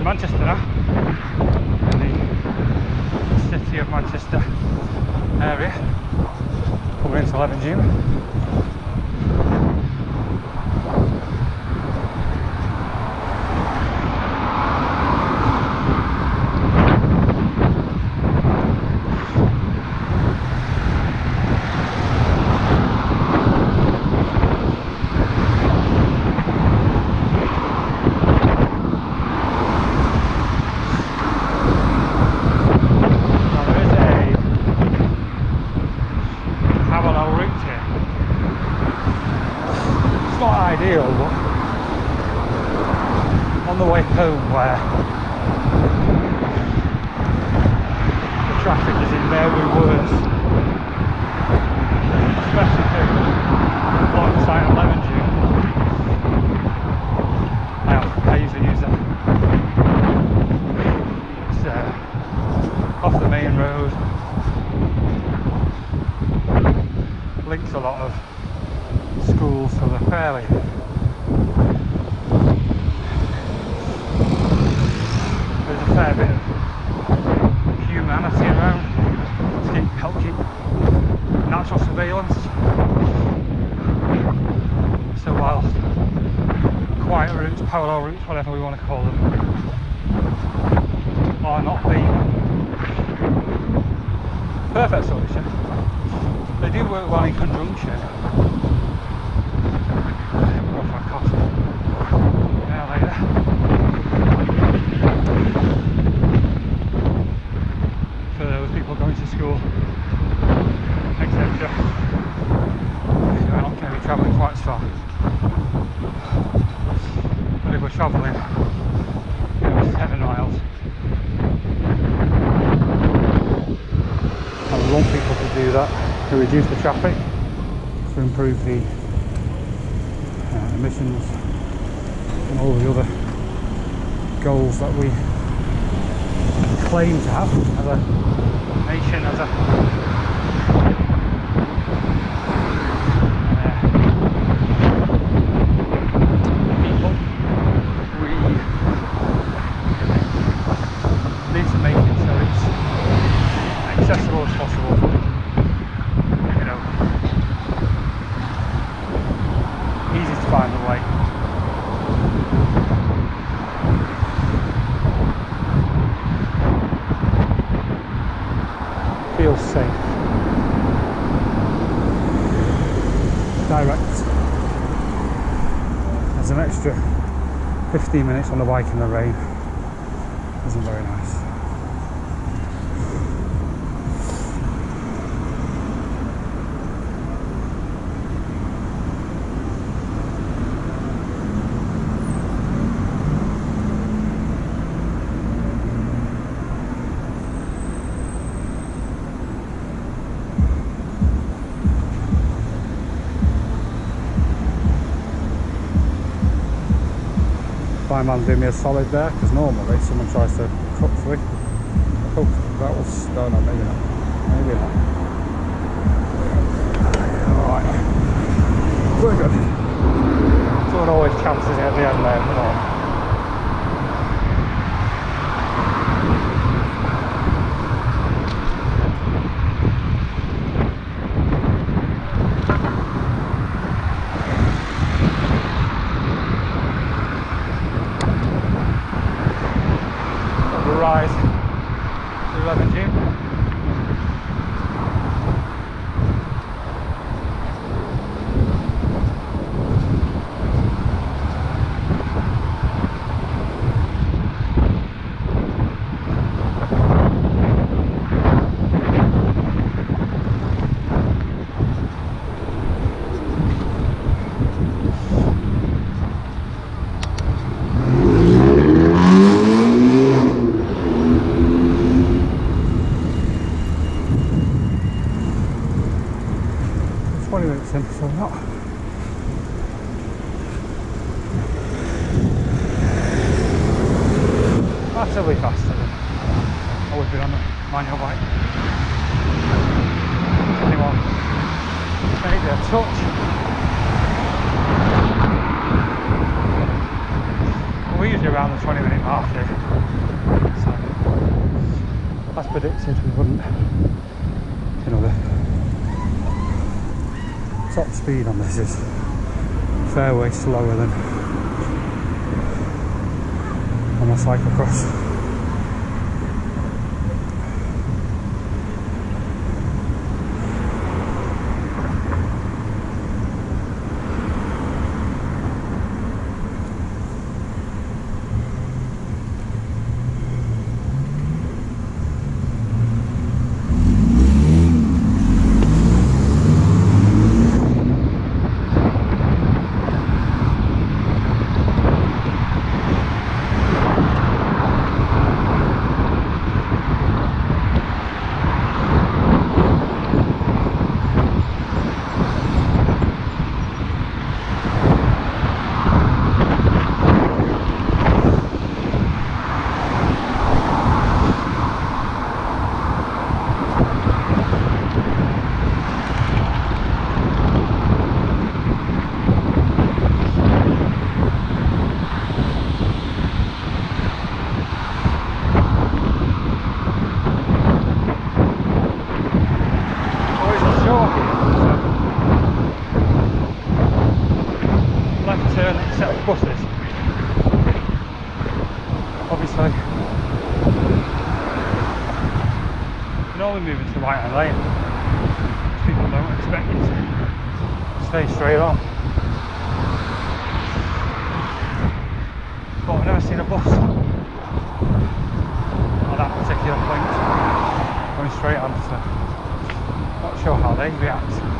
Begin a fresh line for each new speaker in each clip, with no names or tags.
Manchester now, in the city of Manchester area, coming into Leven Gym. Ideal, but on the way home where the traffic is invariably worse, especially through alongside 11 June, I usually use that. It's off the main road, links a lot of schools, so they're fairly there's a fair bit of humanity around to help keep natural surveillance. So whilst quiet routes, parallel routes, whatever we want to call them, are not the perfect solution, they do work well in conjunction. Going to school, etc. We're not going to be travelling quite as far, but if we're travelling 7 miles, and we want people to do that to reduce the traffic, to improve the emissions and all the other goals that we claim to have as a nation, as a people, we need to make it so it's accessible as possible, you know, easy to find the way. Feels safe. Direct. There's an extra 15 minutes on the bike in the rain. Isn't very nice. My man doing me a solid there, because normally someone tries to cut through. Oh, that was, no, maybe not. Maybe not. Alright. Very good. Someone always chances it at the end there, come on. Rise to 11 June. So not massively faster than I would be on a manual bike. Anyone maybe a touch. We usually around the 20-minute mark here. So, as predicted, we wouldn't, you know, the top speed on this is a fair way slower than on a cyclocross. Buses. Obviously, you're normally moving to right hand lane. People don't expect you to stay straight on. But I've never seen a bus at that particular point going straight on, so not sure how they react.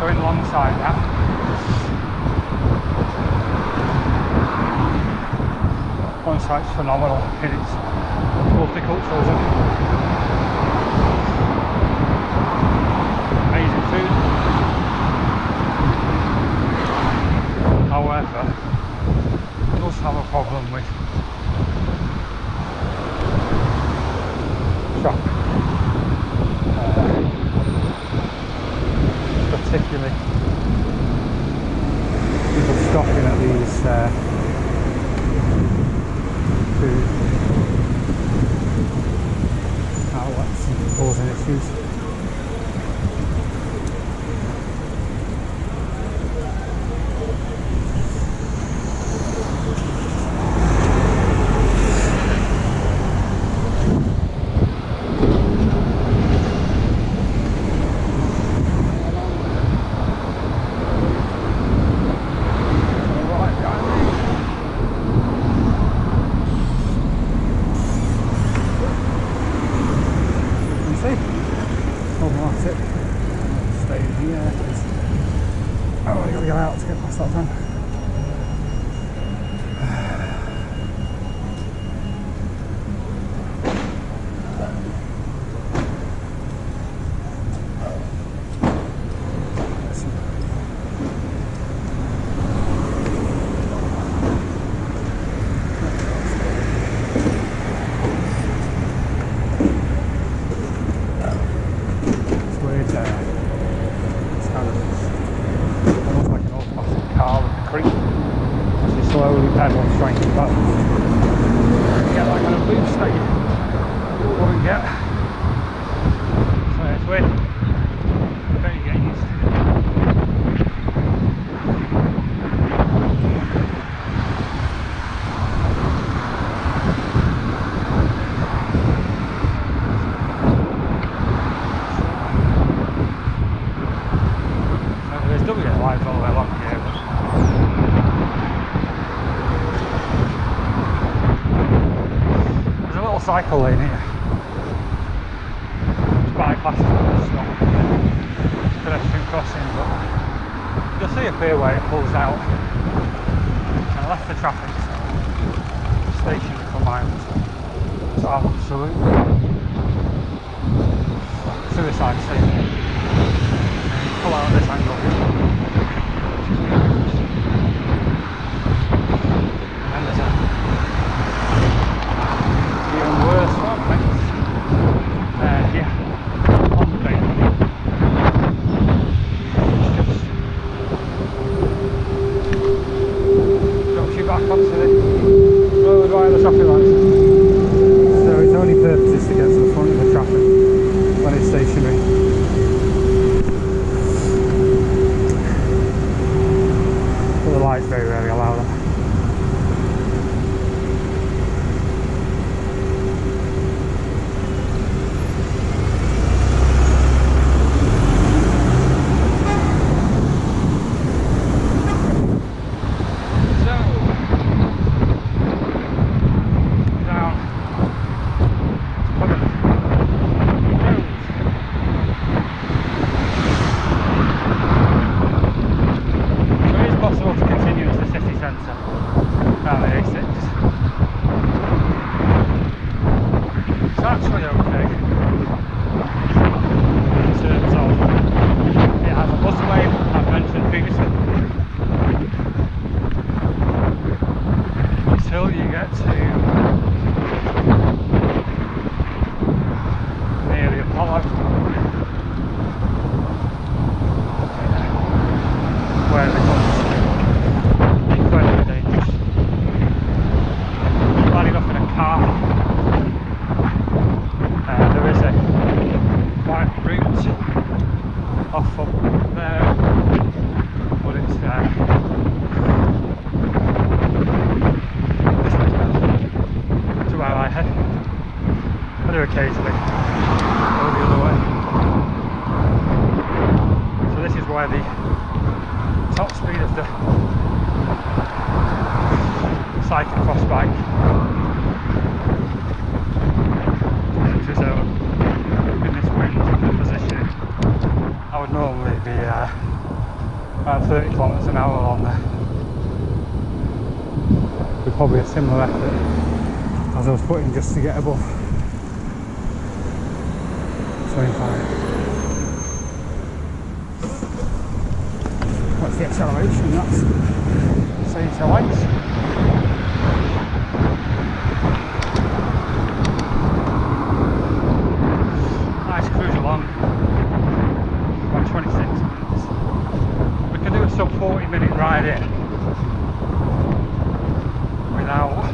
Going alongside that, one site's phenomenal in its multiculturalism. Amazing food. However, it does have a problem with traffic. Particularly people stopping at these food outlets and causing issues. Slowly pedal straight back. Get that kind of boost that you wouldn't get. So it's weird. Very get used to. There's W lines all the way along here. Cycle lane here. It's bypassing, it's not pedestrian crossing, but you'll see up here where it pulls out and left the traffic, so station for miles. It's absolutely suicide scene. Pull out this angle here. And there's a even worse one, yeah, on the bay. like where it becomes incredibly dangerous. Landing off in a car. There is a white route off up there, but it's this way to where I head. I do occasionally go the other way. So this is where the top speed of the cyclocross bike is in this wind position. I would normally be about 30 kilometers an hour on there, with probably a similar effort as I was putting just to get above 25. What's the acceleration? That's say to lights. Nice cruise along. About 26 minutes. We can do a sub 40-minute ride in without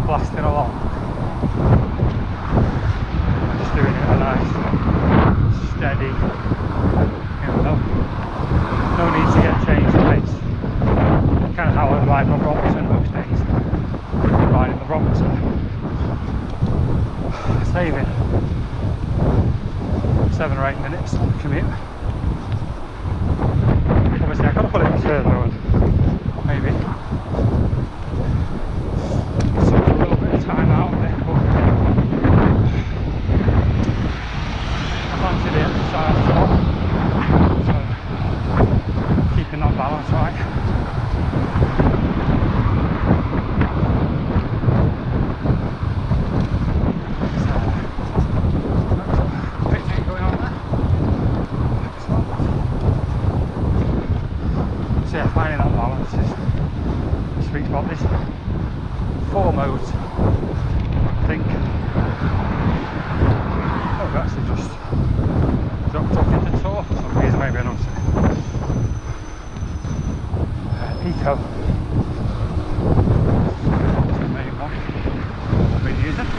blasting along. I'm just doing it a nice, steady, no need to get changed pace. Kind of how I ride my Brompton most days. Riding the Brompton, saving 7 or 8 minutes on the commute. Obviously I could have put it further on, maybe suck a little bit of time out of it, but I fancy the exercise as well. So keeping that balance right. Yeah, finding that balance is the sweet spot. There's 4 modes, I think. Oh, I've actually just dropped off into tour for some reason, maybe I don't see. Eco is the main one I've been using.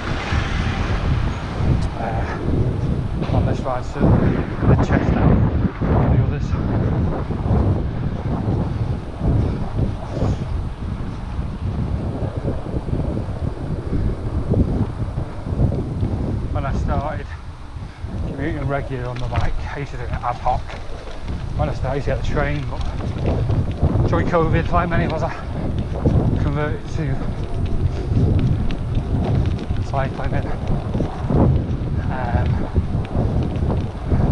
On this ride, certainly the chest out on the others. When I started commuting regular on the bike, I used to do it ad hoc. When I started, I used to get the train, but during COVID, like many of us, I converted to cycling in.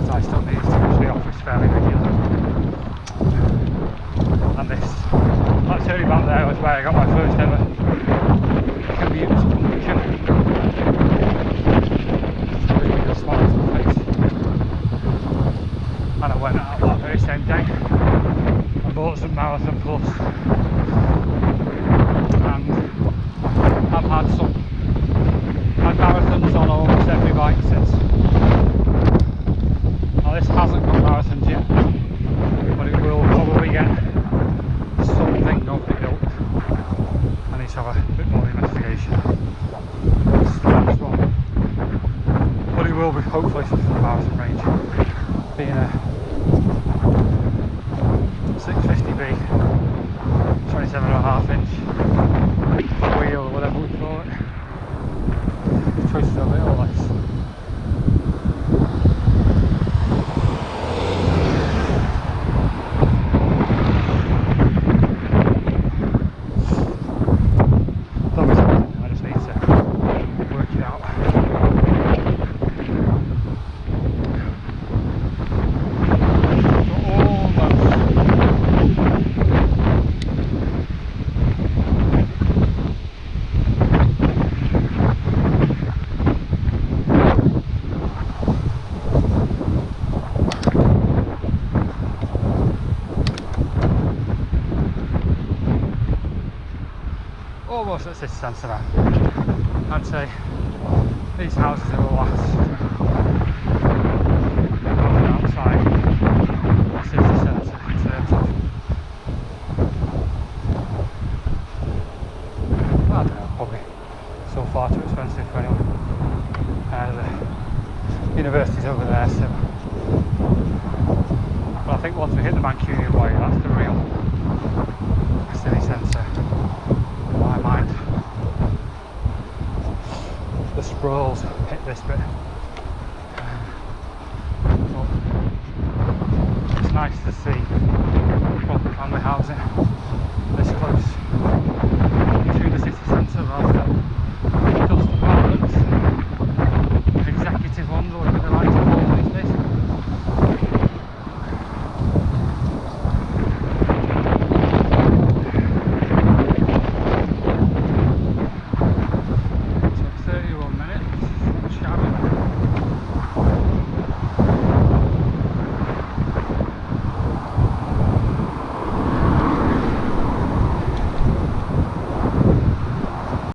So I still need to go to the office fairly regularly. And this, that turning back there was where I got my first ever commute function. And I went out that very same day and bought some Marathon Plus, and I've had marathons on almost every bike since. Now this hasn't got marathons yet, but it will probably get something of the ilk. I need to have a bit more investigation. That's the next one, but it will be hopefully something from the marathon range, being a 650B 27.5 inch wheel or whatever we call it. The choices are a little less. I just need to work it out. Almost at this standstill now. I'd say these houses are all outside the city centre in terms of, I don't know, probably so far too expensive for anyone. The university's over there, so. But I think once we hit the Mancunian Way, that's the real city centre in my mind. The sprawls hit this bit. But it's nice to see proper family housing this close.